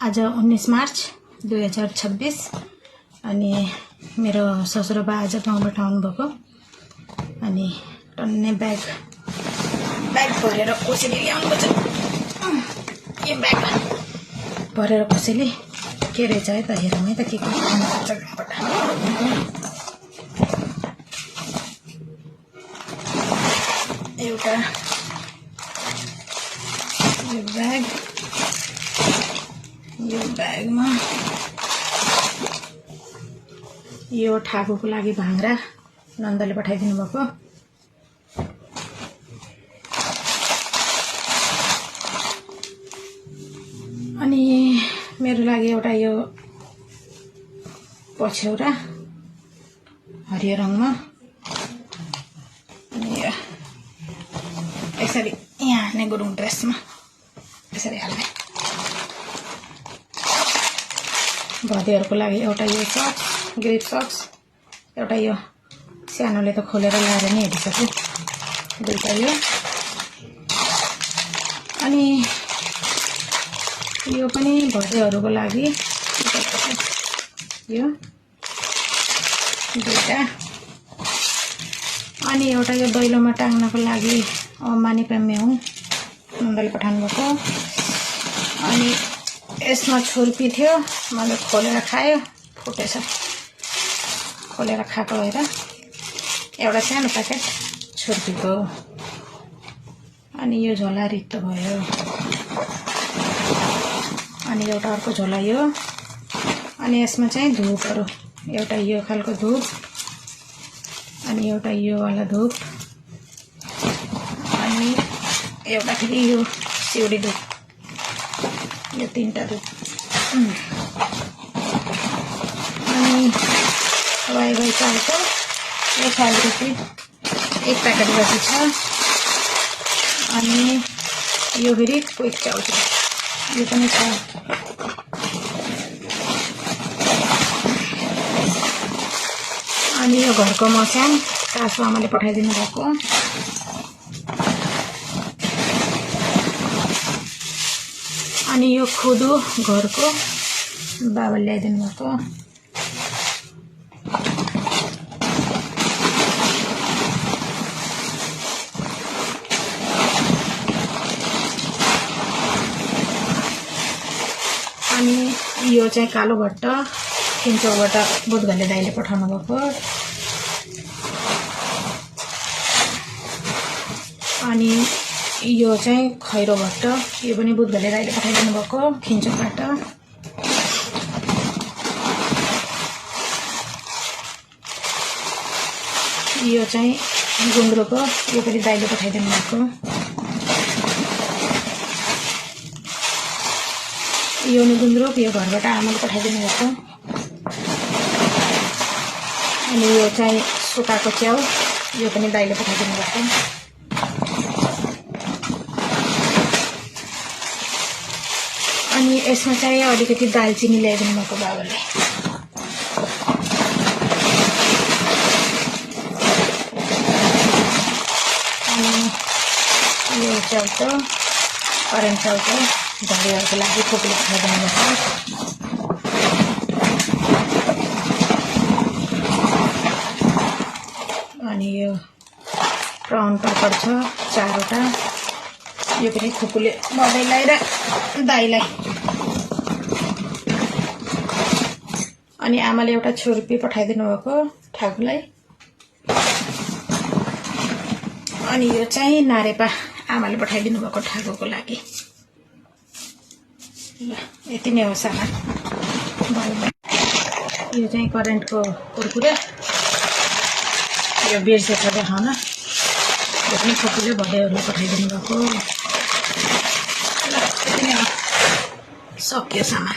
आज 19 मार्च 2026 अनि मेरो ससुराबा आज गाउँबाट आउनुभएको अनि टन्ने ब्याग भरेर कसैले ल्याउनुपर्छ। यो ब्याग भरेर कसैले के रहेछ है त हेरौँ है त के खानुपर्छ गाउँबाट। एउटा यो ब्यागमा यो ठाकुको लागि भाङ्रा नन्दले पठाइदिनु भएको। अनि मेरो लागि एउटा यो पछ्यौरा हरियो रङमा अनि यसरी यहाँ हाल्ने गुरुङ ड्रेसमा यसरी हाल्ने। भदेहरूको लागि एउटा यो सक्स ग्रिप सक्स, एउटा यो सानोले त खोलेर ल्याएर नि हेरिसक्यो, दुईटा यो। अनि यो पनि भदेहरूको लागि यो दुईटा। अनि एउटा यो दैलोमा टाङ्नको लागि मानी पेम्मे हुँ नन्दले पठाउनु भएको। अनि यसमा छुर्पी थियो, मैले खोलेर खायो, फुटेछ। खोलेर खाएको भएर एउटा सानो प्याकेट छुर्पीको। अनि यो झोला रित्तो भयो। अनि एउटा अर्को झोला यो। अनि यसमा चाहिँ धुपहरू, एउटा यो खालको धुप अनि एउटा यो वाला धुप अनि एउटा फेरि यो सिउडी धुप, यो तीनटा धुप। अनि वाइ चाउको 1,000 रुपियाँ एक प्याकेट जति छ। अनि यो फेरि क्विक चाउ छ, यो पनि छ। अनि यो घरको मस्याङ सासु आमाले पठाइदिनु भएको। अनि यो खुदु घरको बाबाले ल्याइदिनु भएको। अनि यो चाहिँ कालो भट्ट किन्चौबाट बुधघले दाइले पठाउनु भएको। अनि यो चाहिँ खैरो भट्ट, यो पनि बुधघले दाइले पठाइदिनु भएको खिन्चौबाट। यो चाहिँ गुन्द्रुकको, यो पनि दाइले पठाइदिनु भएको। यो नि गुन्द्रुक, यो घरबाट आमाले पठाइदिनु भएको। अनि यो चाहिँ सुकाएको च्याउ, यो पनि दाइले पठाइदिनु भएको। अनि यसमा चाहिँ अलिकति दालचिनी ल्याइदिनु भएको बाबाले। अनि यो चाउको करेन्ट चाउको झरिहरूको लागि फुपूले पठाइदिनु भएको। अनि यो प्राउन पापड छ 4वटा, यो पनि फुपूले मदैलाई र दाइलाई। अनि आमाले एउटा छुर्पी पठाइदिनु भएको ठाकुलाई। अनि यो चाहिँ नारेपा आमाले पठाइदिनु भएको ठाकुको लागि। ल यति नै हो सामान। यो चाहिँ करेन्टको कुरकुरे, यो बिर्सेछ देखाउन, यो पनि फुपूले भदैहरूले पठाइदिनु भएको। ल यति नै हो, सक्यो सामान।